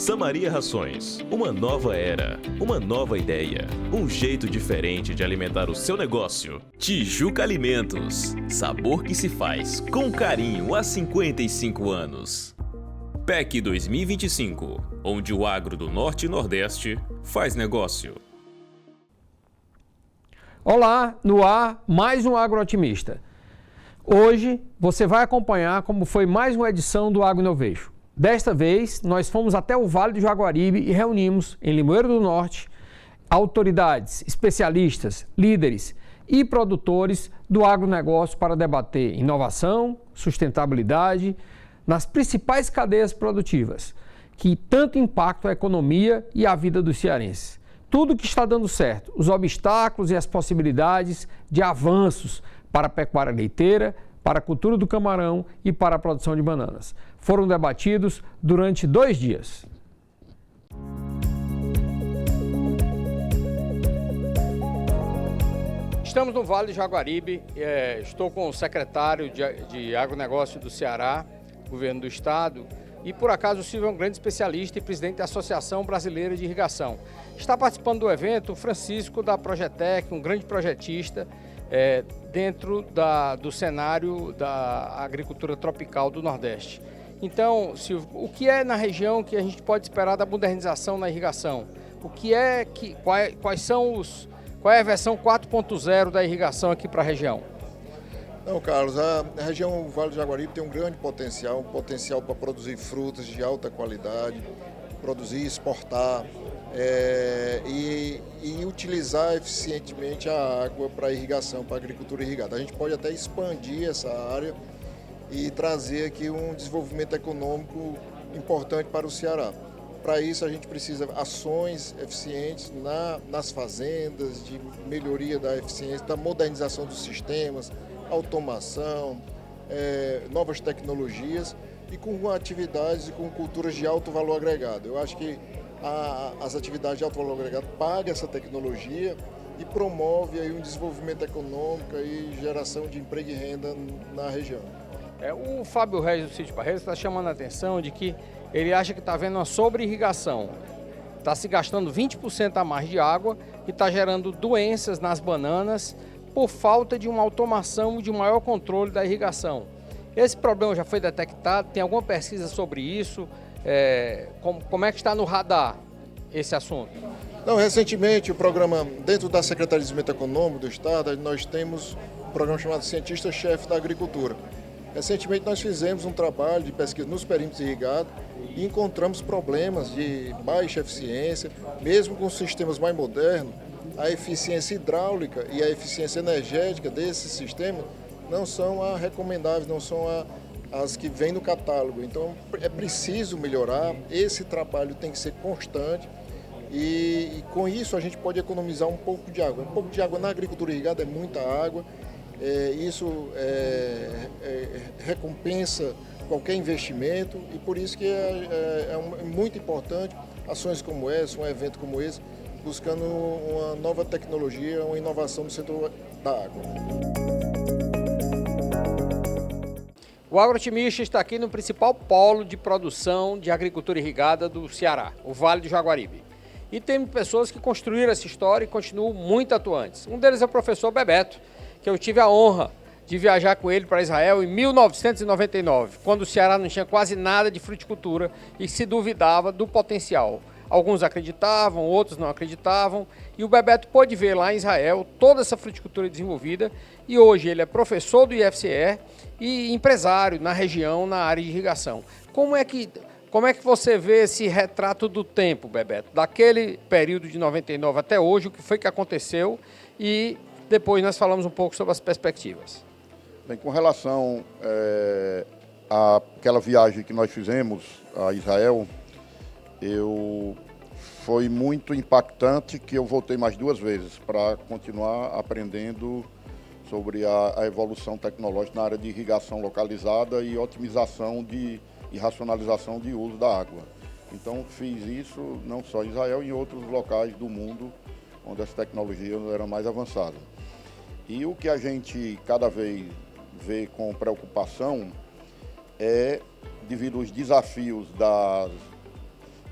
Samaria Rações, uma nova era, uma nova ideia, um jeito diferente de alimentar o seu negócio. Tijuca Alimentos, sabor que se faz com carinho há 55 anos. PEC 2025, onde o agro do Norte e Nordeste faz negócio. Olá, no ar, mais um Agrootimista. Hoje você vai acompanhar como foi mais uma edição do Agro Innovation. Desta vez, nós fomos até o Vale do Jaguaribe e reunimos, em Limoeiro do Norte, autoridades, especialistas, líderes e produtores do agronegócio para debater inovação, sustentabilidade nas principais cadeias produtivas, que tanto impactam a economia e a vida dos cearenses. Tudo que está dando certo, os obstáculos e as possibilidades de avanços para a pecuária leiteira, para a cultura do camarão e para a produção de bananas. Foram debatidos durante 2 dias. Estamos no Vale do Jaguaribe, estou com o secretário de Agronegócio do Ceará, governo do estado, e por acaso o Silvio é um grande especialista e presidente da Associação Brasileira de Irrigação. Está participando do evento o Francisco da Projetec, um grande projetista, dentro do cenário da agricultura tropical do Nordeste. Então, Silvio, o que é na região que a gente pode esperar da modernização na irrigação? Qual é a versão 4.0 da irrigação aqui para a região? Não, Carlos, a região Vale do Jaguaribe tem um grande potencial, para produzir frutas de alta qualidade, produzir, exportar e utilizar eficientemente a água para irrigação, para a agricultura irrigada. A gente pode até expandir essa área e trazer aqui um desenvolvimento econômico importante para o Ceará. Para isso a gente precisa de ações eficientes nas fazendas, de melhoria da eficiência, da modernização dos sistemas, automação, novas tecnologias e com atividades e com culturas de alto valor agregado. Eu acho que as atividades de alto valor agregado pagam essa tecnologia e promove aí um desenvolvimento econômico e geração de emprego e renda na região. O Fábio Regis do Sítio Barreiros está chamando a atenção de que ele acha que está havendo uma sobre-irrigação. Está se gastando 20% a mais de água e está gerando doenças nas bananas por falta de uma automação e de um maior controle da irrigação. Esse problema já foi detectado? Tem alguma pesquisa sobre isso? Como é que está no radar esse assunto? Não, recentemente, o programa, dentro da Secretaria de Desenvolvimento Econômico do Estado, nós temos um programa chamado Cientista-Chefe da Agricultura. Recentemente, nós fizemos um trabalho de pesquisa nos perímetros irrigados e encontramos problemas de baixa eficiência, mesmo com sistemas mais modernos. A eficiência hidráulica e a eficiência energética desse sistema não são recomendáveis, não são as que vêm no catálogo. Então, é preciso melhorar, esse trabalho tem que ser constante e com isso a gente pode economizar um pouco de água. Um pouco de água na agricultura irrigada é muita água, isso recompensa qualquer investimento e por isso que é muito importante ações como essa, um evento como esse, buscando uma nova tecnologia, uma inovação no setor da água. O Agrootimista está aqui no principal polo de produção de agricultura irrigada do Ceará, o Vale do Jaguaribe. E tem pessoas que construíram essa história e continuam muito atuantes. Um deles é o professor Bebeto, que eu tive a honra de viajar com ele para Israel em 1999, quando o Ceará não tinha quase nada de fruticultura e se duvidava do potencial. Alguns acreditavam, outros não acreditavam, e o Bebeto pôde ver lá em Israel toda essa fruticultura desenvolvida, e hoje ele é professor do IFCE e empresário na região, na área de irrigação. Como é que você vê esse retrato do tempo, Bebeto, daquele período de 99 até hoje, o que foi que aconteceu, e depois nós falamos um pouco sobre as perspectivas. Bem, com relação àquela viagem que nós fizemos a Israel, foi muito impactante que eu voltei mais 2 vezes para continuar aprendendo sobre a evolução tecnológica na área de irrigação localizada e otimização e racionalização de uso da água. Então fiz isso não só em Israel, em outros locais do mundo onde as tecnologias eram mais avançadas. E o que a gente cada vez vê com preocupação é devido aos desafios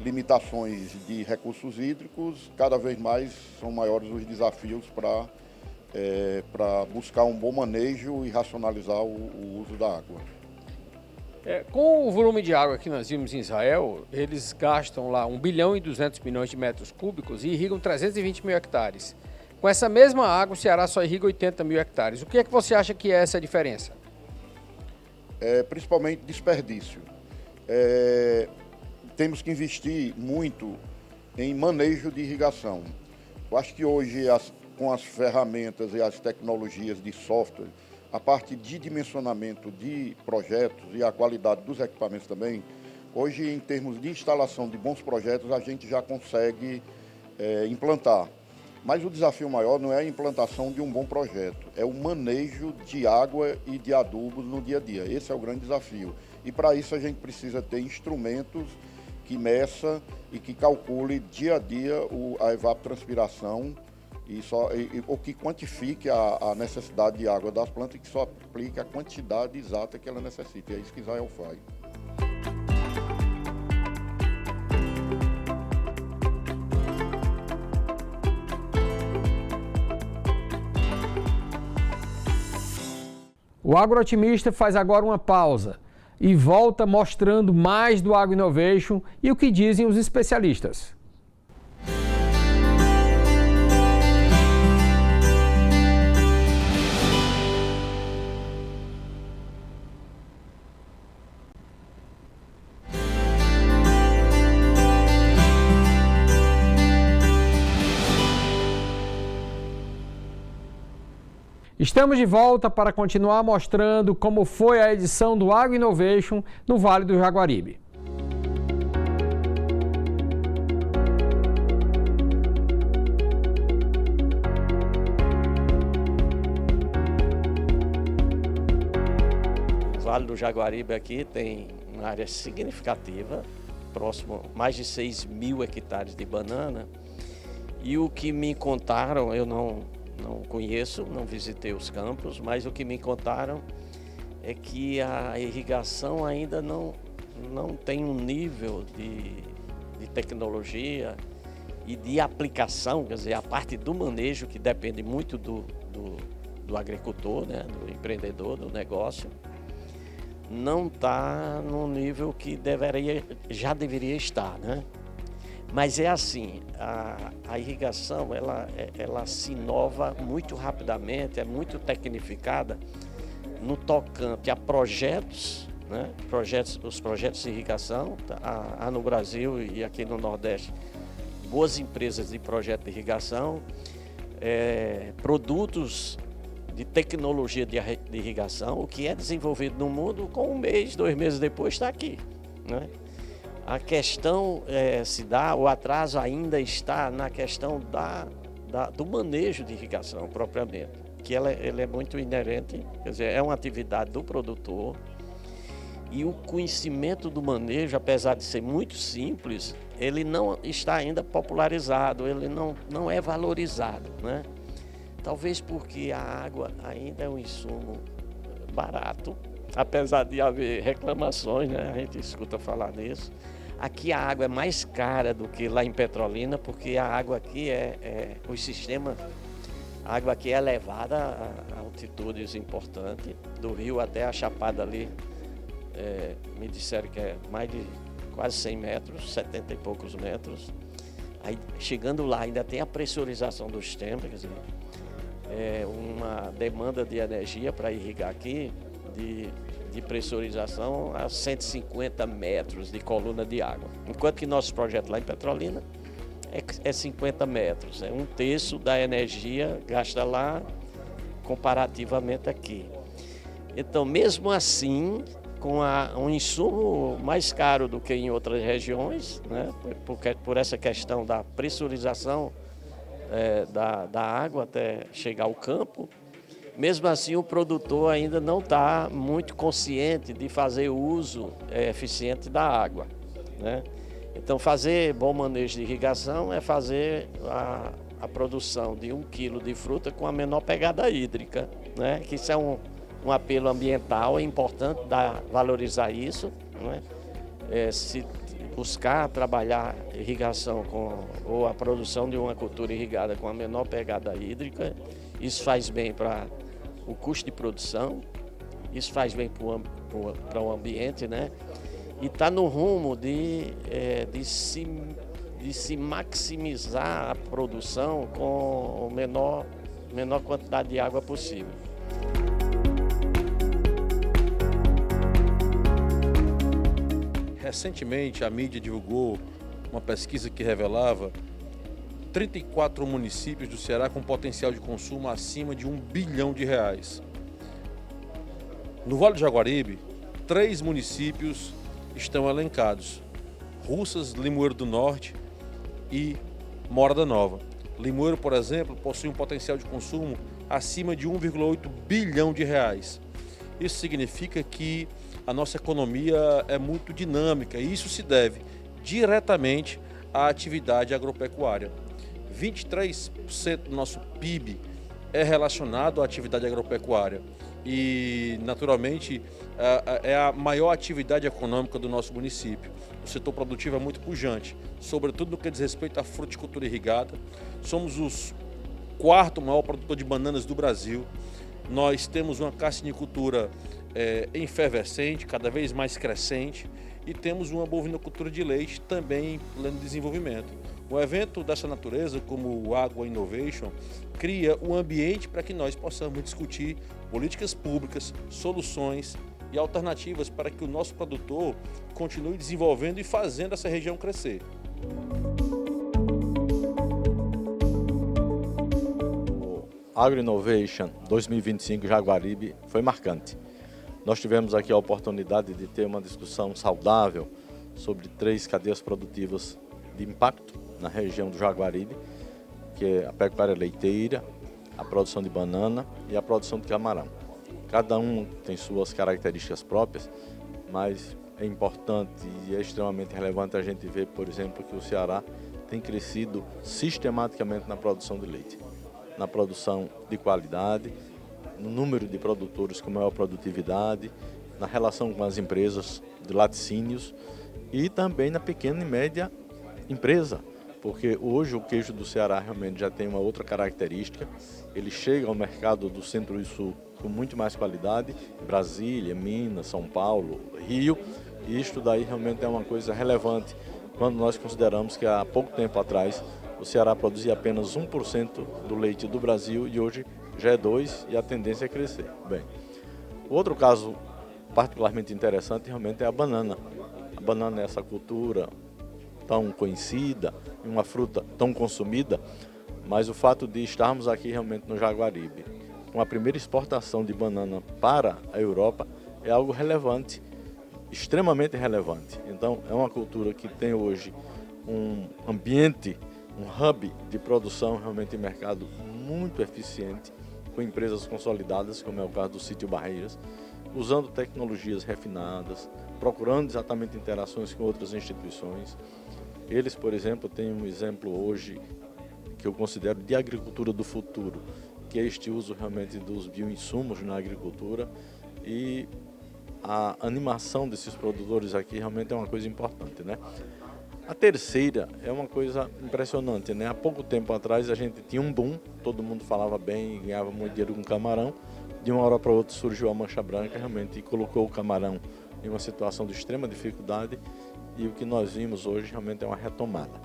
limitações de recursos hídricos, cada vez mais são maiores os desafios para buscar um bom manejo e racionalizar o uso da água. Com o volume de água que nós vimos em Israel, eles gastam lá 1 bilhão e 200 milhões de metros cúbicos e irrigam 320 mil hectares. Com essa mesma água, o Ceará só irriga 80 mil hectares. O que é que você acha que é essa diferença? Principalmente desperdício. Temos que investir muito em manejo de irrigação. Eu acho que hoje, com as ferramentas e as tecnologias de software, a parte de dimensionamento de projetos e a qualidade dos equipamentos também, hoje, em termos de instalação de bons projetos, a gente já consegue implantar. Mas o desafio maior não é a implantação de um bom projeto, é o manejo de água e de adubos no dia a dia. Esse é o grande desafio. E para isso a gente precisa ter instrumentos que meça e que calcule dia a dia a evapotranspiração ou que quantifique a necessidade de água das plantas e que só aplique a quantidade exata que ela necessita. É isso que Israel faz. O Agrootimista faz agora uma pausa e volta mostrando mais do Agro Innovation e o que dizem os especialistas. Estamos de volta para continuar mostrando como foi a edição do Agro Innovation no Vale do Jaguaribe. O Vale do Jaguaribe aqui tem uma área significativa, próximo mais de 6 mil hectares de banana. E o que me contaram, eu não conheço, não visitei os campos, mas o que me contaram é que a irrigação ainda não tem um nível de tecnologia e de aplicação, quer dizer, a parte do manejo, que depende muito do agricultor, né, do empreendedor, do negócio, não está no nível que já deveria estar, né? Mas é assim, a irrigação ela se inova muito rapidamente, é muito tecnificada no tocante a projetos, né? Os projetos de irrigação. Há no Brasil e aqui no Nordeste boas empresas de projeto de irrigação, produtos de tecnologia de irrigação, o que é desenvolvido no mundo, com 1 mês, 2 meses depois está aqui, né? A questão o atraso ainda está na questão do manejo de irrigação propriamente, que ele é muito inerente, quer dizer, é uma atividade do produtor, e o conhecimento do manejo, apesar de ser muito simples, ele não está ainda popularizado, ele não é valorizado, né? Talvez porque a água ainda é um insumo barato, apesar de haver reclamações, né? A gente escuta falar nisso. Aqui a água é mais cara do que lá em Petrolina, porque a água aqui a água aqui é elevada a altitudes importantes, do rio até a chapada ali, me disseram que é mais de quase 100 metros, 70 e poucos metros. Aí chegando lá ainda tem a pressurização do sistema, quer dizer, uma demanda de energia para irrigar aqui, de pressurização a 150 metros de coluna de água. Enquanto que nosso projeto lá em Petrolina é 50 metros, é 1/3 da energia gasta lá comparativamente aqui. Então, mesmo assim, com um insumo mais caro do que em outras regiões, né, por essa questão da pressurização da água até chegar ao campo, mesmo assim, o produtor ainda não está muito consciente de fazer uso eficiente da água, né? Então, fazer bom manejo de irrigação é fazer a produção de 1 quilo de fruta com a menor pegada hídrica, né? Que isso é um apelo ambiental, é importante valorizar isso, né? Se buscar trabalhar irrigação ou a produção de uma cultura irrigada com a menor pegada hídrica. Isso faz bem para o custo de produção, isso faz bem para o ambiente, né? E está no rumo de se maximizar a produção com a menor quantidade de água possível. Recentemente, a mídia divulgou uma pesquisa que revelava 34 municípios do Ceará com potencial de consumo acima de R$1 bilhão. No Vale do Jaguaribe, 3 municípios estão elencados: Russas, Limoeiro do Norte e Morada Nova. Limoeiro, por exemplo, possui um potencial de consumo acima de R$1,8 bilhão. Isso significa que a nossa economia é muito dinâmica e isso se deve diretamente à atividade agropecuária. 23% do nosso PIB é relacionado à atividade agropecuária e, naturalmente, é a maior atividade econômica do nosso município. O setor produtivo é muito pujante, sobretudo no que diz respeito à fruticultura irrigada. Somos o 4º maior produtor de bananas do Brasil. Nós temos uma cassinicultura efervescente, cada vez mais crescente, e temos uma bovinocultura de leite também em pleno desenvolvimento. Um evento dessa natureza, como o Agro Innovation, cria um ambiente para que nós possamos discutir políticas públicas, soluções e alternativas para que o nosso produtor continue desenvolvendo e fazendo essa região crescer. O Agro Innovation 2025 Jaguaribe foi marcante. Nós tivemos aqui a oportunidade de ter uma discussão saudável sobre 3 cadeias produtivas de impacto na região do Jaguaribe, que é a pecuária leiteira, a produção de banana e a produção de camarão. Cada um tem suas características próprias, mas é importante e é extremamente relevante a gente ver, por exemplo, que o Ceará tem crescido sistematicamente na produção de leite, na produção de qualidade, no número de produtores com maior produtividade, na relação com as empresas de laticínios e também na pequena e média empresa, porque hoje o queijo do Ceará realmente já tem uma outra característica, ele chega ao mercado do Centro e Sul com muito mais qualidade, Brasília, Minas, São Paulo, Rio, e isto daí realmente é uma coisa relevante quando nós consideramos que há pouco tempo atrás o Ceará produzia apenas 1% do leite do Brasil e hoje já é 2% e a tendência é crescer. Bem, o outro caso particularmente interessante realmente é a banana. A banana é essa cultura tão conhecida, uma fruta tão consumida, mas o fato de estarmos aqui realmente no Jaguaribe, com a primeira exportação de banana para a Europa, é algo relevante, extremamente relevante. Então, é uma cultura que tem hoje um ambiente, um hub de produção realmente em mercado muito eficiente, com empresas consolidadas, como é o caso do Sítio Barreiras, usando tecnologias refinadas, procurando exatamente interações com outras instituições. Eles, por exemplo, têm um exemplo hoje que eu considero de agricultura do futuro, que é este uso realmente dos bioinsumos na agricultura, e a animação desses produtores aqui realmente é uma coisa importante, né? A terceira é uma coisa impressionante, né? Há pouco tempo atrás a gente tinha um boom, todo mundo falava bem e ganhava muito dinheiro com camarão. De uma hora para outra surgiu a mancha branca realmente e colocou o camarão em uma situação de extrema dificuldade, e o que nós vimos hoje realmente é uma retomada.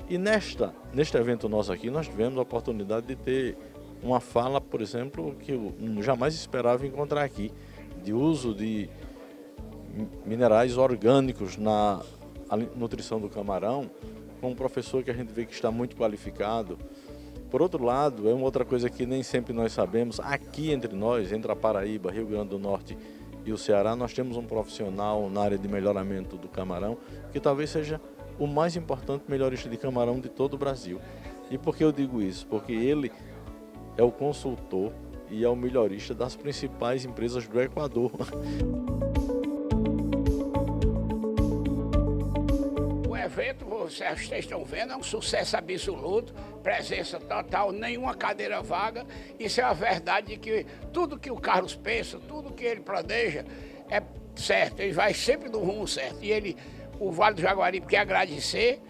E neste evento nosso aqui nós tivemos a oportunidade de ter uma fala, por exemplo, que eu jamais esperava encontrar aqui, de uso de minerais orgânicos na nutrição do camarão, com um professor que a gente vê que está muito qualificado. Por outro lado, é uma outra coisa que nem sempre nós sabemos, aqui entre nós, entre a Paraíba, Rio Grande do Norte e o Ceará, nós temos um profissional na área de melhoramento do camarão, que talvez seja o mais importante melhorista de camarão de todo o Brasil. E por que eu digo isso? Porque ele é o consultor e é o melhorista das principais empresas do Equador. O evento, vocês estão vendo, é um sucesso absoluto, presença total, nenhuma cadeira vaga. Isso é a verdade de que tudo que o Carlos pensa, tudo que ele planeja é certo, ele vai sempre no rumo certo. E ele o Vale do Jaguaribe quer agradecer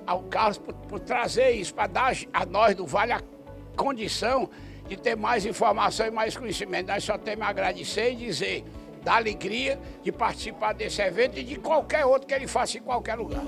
ao Carlos por trazer isso, para dar a nós do Vale a condição de ter mais informação e mais conhecimento. Nós só temos a agradecer e dizer da alegria de participar desse evento e de qualquer outro que ele faça em qualquer lugar.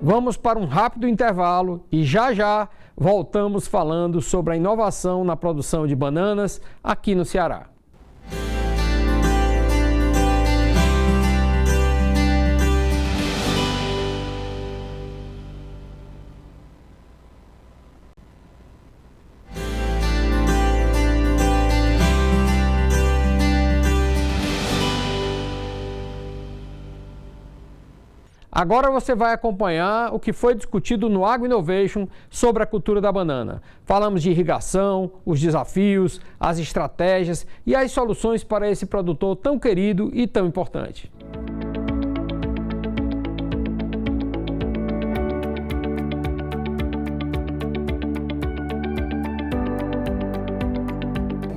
Vamos para um rápido intervalo e já voltamos falando sobre a inovação na produção de bananas aqui no Ceará. Agora você vai acompanhar o que foi discutido no Agro Innovation sobre a cultura da banana. Falamos de irrigação, os desafios, as estratégias e as soluções para esse produtor tão querido e tão importante.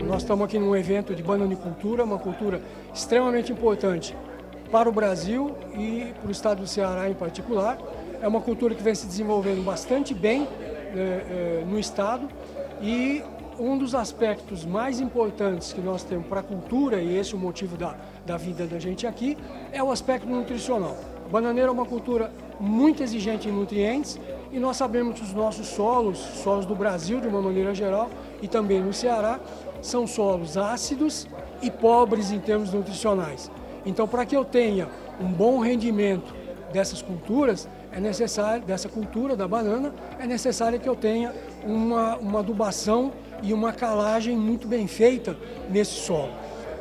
Nós estamos aqui num evento de bananicultura, uma cultura extremamente importante para o Brasil e para o estado do Ceará em particular. É uma cultura que vem se desenvolvendo bastante bem no estado e um dos aspectos mais importantes que nós temos para a cultura, e esse é o motivo da vida da gente aqui, é o aspecto nutricional. A bananeira é uma cultura muito exigente em nutrientes e nós sabemos que os nossos solos do Brasil de uma maneira geral e também no Ceará, são solos ácidos e pobres em termos nutricionais. Então, para que eu tenha um bom rendimento dessas culturas, dessa cultura da banana, é necessário que eu tenha uma adubação e uma calagem muito bem feita nesse solo.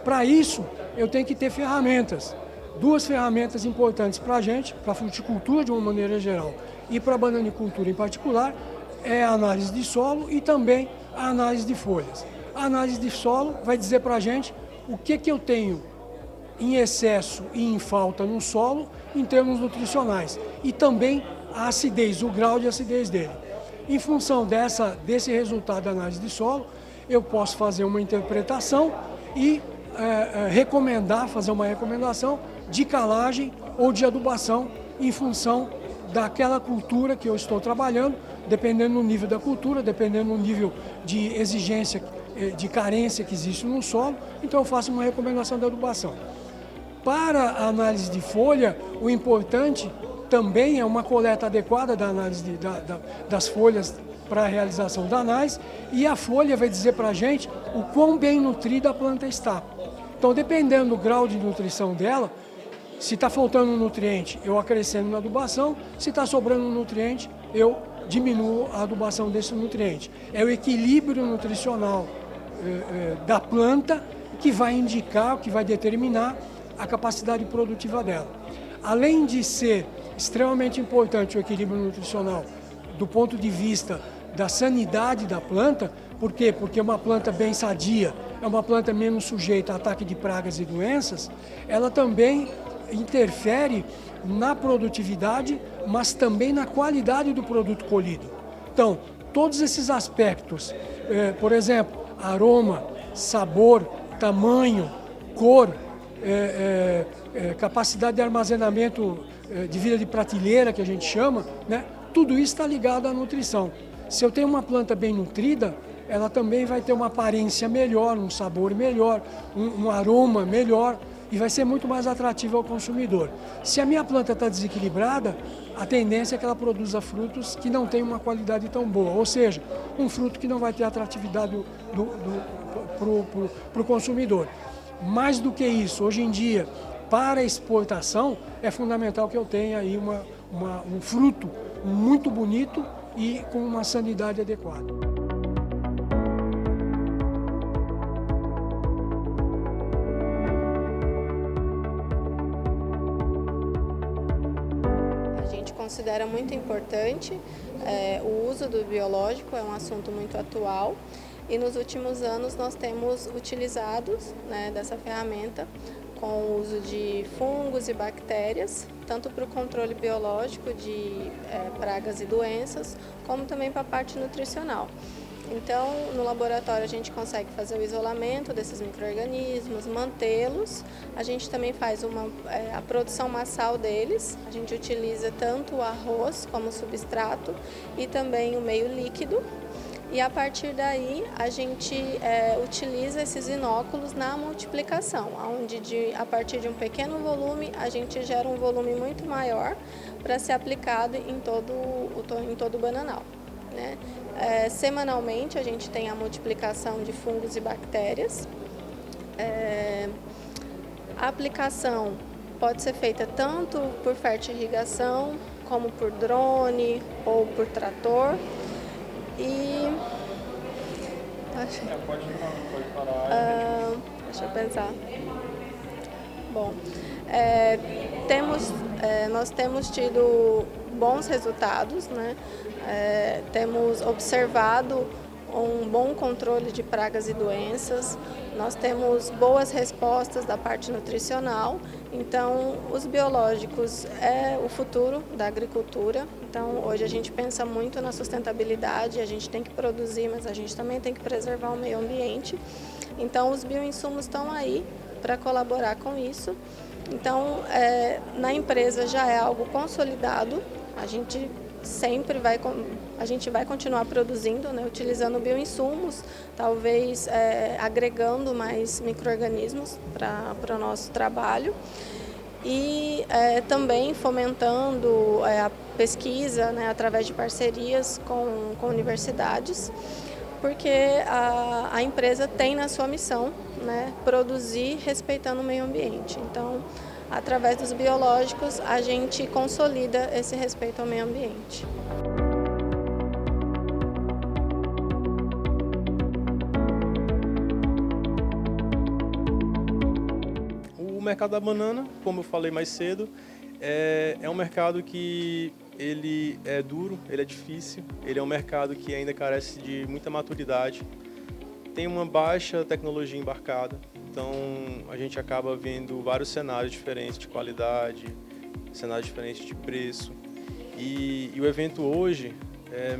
Para isso, eu tenho que ter ferramentas. Duas ferramentas importantes para a gente, para a fruticultura de uma maneira geral e para a bananicultura em particular, é a análise de solo e também a análise de folhas. A análise de solo vai dizer para a gente o que eu tenho em excesso e em falta no solo, em termos nutricionais, e também a acidez, o grau de acidez dele. Em função desse resultado da análise de solo, eu posso fazer uma interpretação e fazer uma recomendação de calagem ou de adubação em função daquela cultura que eu estou trabalhando, dependendo do nível da cultura, dependendo do nível de exigência, de carência que existe no solo, então eu faço uma recomendação de adubação. Para a análise de folha, o importante também é uma coleta adequada da análise das folhas para a realização da análise, e a folha vai dizer para a gente o quão bem nutrida a planta está. Então, dependendo do grau de nutrição dela, se está faltando nutriente, eu acrescento na adubação, se está sobrando nutriente, eu diminuo a adubação desse nutriente. É o equilíbrio nutricional da planta que vai indicar, que vai determinar a capacidade produtiva dela. Além de ser extremamente importante o equilíbrio nutricional do ponto de vista da sanidade da planta, por quê? Porque uma planta bem sadia é uma planta menos sujeita a ataque de pragas e doenças, ela também interfere na produtividade, mas também na qualidade do produto colhido. Então, todos esses aspectos, por exemplo, aroma, sabor, tamanho, cor, capacidade de armazenamento de vida de prateleira, que a gente chama, né? Tudo isso está ligado à nutrição. Se eu tenho uma planta bem nutrida, ela também vai ter uma aparência melhor, um sabor melhor, um aroma melhor e vai ser muito mais atrativa ao consumidor. Se a minha planta está desequilibrada, a tendência é que ela produza frutos que não têm uma qualidade tão boa, ou seja, um fruto que não vai ter atratividade para o consumidor. Mais do que isso, hoje em dia, para exportação, é fundamental que eu tenha aí um fruto muito bonito e com uma sanidade adequada. A gente considera muito importante o uso do biológico, é um assunto muito atual. E nos últimos anos nós temos utilizado, né, dessa ferramenta com o uso de fungos e bactérias, tanto para o controle biológico de pragas e doenças, como também para a parte nutricional. Então, no laboratório a gente consegue fazer o isolamento desses micro-organismos, mantê-los. A gente também faz a produção massal deles. A gente utiliza tanto o arroz como substrato e também o meio líquido. E a partir daí a gente utiliza esses inóculos na multiplicação, onde a partir de um pequeno volume a gente gera um volume muito maior para ser aplicado em todo o bananal, né? Semanalmente a gente tem a multiplicação de fungos e bactérias. A aplicação pode ser feita tanto por fertirrigação, como por drone ou por trator. E pode parar. Deixa eu pensar. Bom, nós temos tido bons resultados, né? Temos observado um bom controle de pragas e doenças, nós temos boas respostas da parte nutricional, então os biológicos é o futuro da agricultura, então hoje a gente pensa muito na sustentabilidade, a gente tem que produzir, mas a gente também tem que preservar o meio ambiente, então os bioinsumos estão aí para colaborar com isso, então na empresa já é algo consolidado, a gente vai continuar produzindo, né, utilizando bioinsumos, talvez agregando mais micro-organismos para o nosso trabalho e também fomentando a pesquisa, né, através de parcerias com universidades, porque a empresa tem na sua missão, né, produzir respeitando o meio ambiente. Então, através dos biológicos, a gente consolida esse respeito ao meio ambiente. O mercado da banana, como eu falei mais cedo, é um mercado que ele é duro, ele é difícil, ele é um mercado que ainda carece de muita maturidade, tem uma baixa tecnologia embarcada. Então, a gente acaba vendo vários cenários diferentes de qualidade, cenários diferentes de preço. E o evento hoje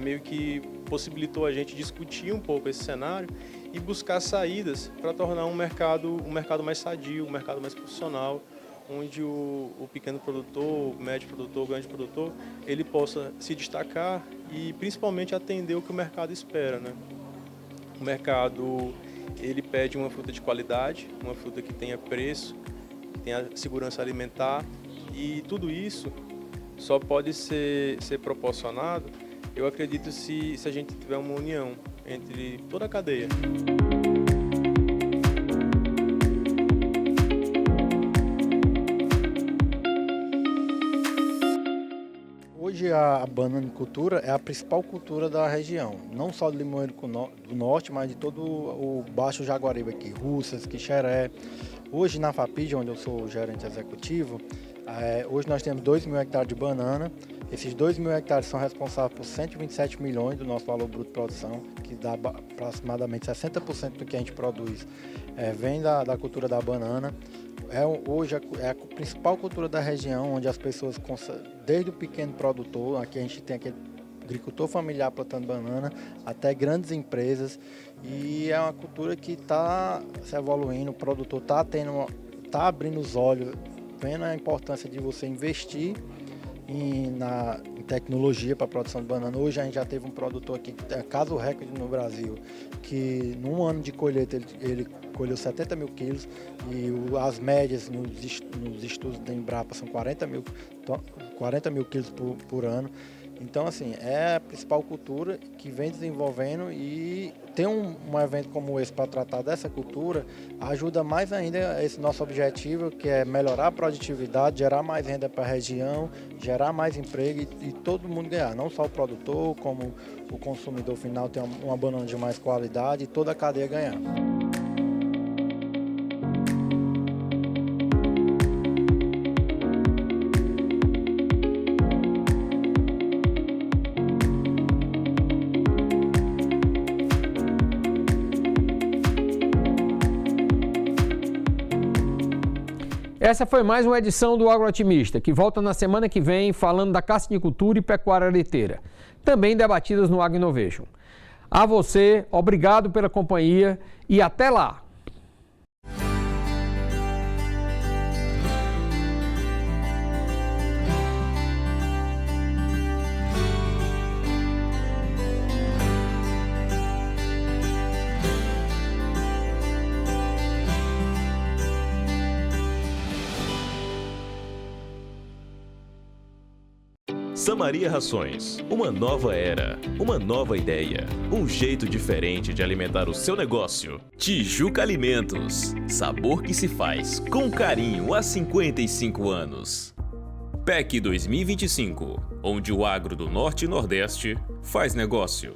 meio que possibilitou a gente discutir um pouco esse cenário e buscar saídas para tornar um mercado mais sadio, um mercado mais profissional, onde o pequeno produtor, o médio produtor, o grande produtor, ele possa se destacar e principalmente atender o que o mercado espera, né? O mercado ele pede uma fruta de qualidade, uma fruta que tenha preço, que tenha segurança alimentar e tudo isso só pode ser proporcionado, eu acredito, se a gente tiver uma união entre toda a cadeia. Hoje a bananicultura é a principal cultura da região, não só do Limoeiro do Norte, mas de todo o Baixo Jaguaribe aqui, Russas, Quixeré. Hoje na FAPID, onde eu sou gerente executivo, hoje nós temos 2.000 hectares de banana. Esses 2.000 hectares são responsáveis por 127 milhões do nosso valor bruto de produção, que dá aproximadamente 60% do que a gente produz vem da cultura da banana. Hoje é a principal cultura da região, onde as pessoas, desde o pequeno produtor, aqui a gente tem aquele agricultor familiar plantando banana, até grandes empresas, e é uma cultura que está se evoluindo, o produtor está abrindo os olhos, vendo a importância de você investir em tecnologia para a produção de banana. Hoje a gente já teve um produtor aqui, caso recorde no Brasil, que num ano de colheita ele colheu 70 mil quilos e as médias nos estudos da Embrapa são 40 mil quilos por ano. Então, assim, é a principal cultura que vem desenvolvendo e ter um evento como esse para tratar dessa cultura ajuda mais ainda esse nosso objetivo, que é melhorar a produtividade, gerar mais renda para a região, gerar mais emprego e todo mundo ganhar, não só o produtor, como o consumidor final ter uma banana de mais qualidade e toda a cadeia ganhar. Essa foi mais uma edição do Agroatimista, que volta na semana que vem falando da carcinicultura e pecuária leiteira, também debatidas no Agro Innovation. A você, obrigado pela companhia e até lá! Samaria Rações, uma nova era, uma nova ideia, um jeito diferente de alimentar o seu negócio. Tijuca Alimentos, sabor que se faz com carinho há 55 anos. PEC 2025, onde o agro do Norte e Nordeste faz negócio.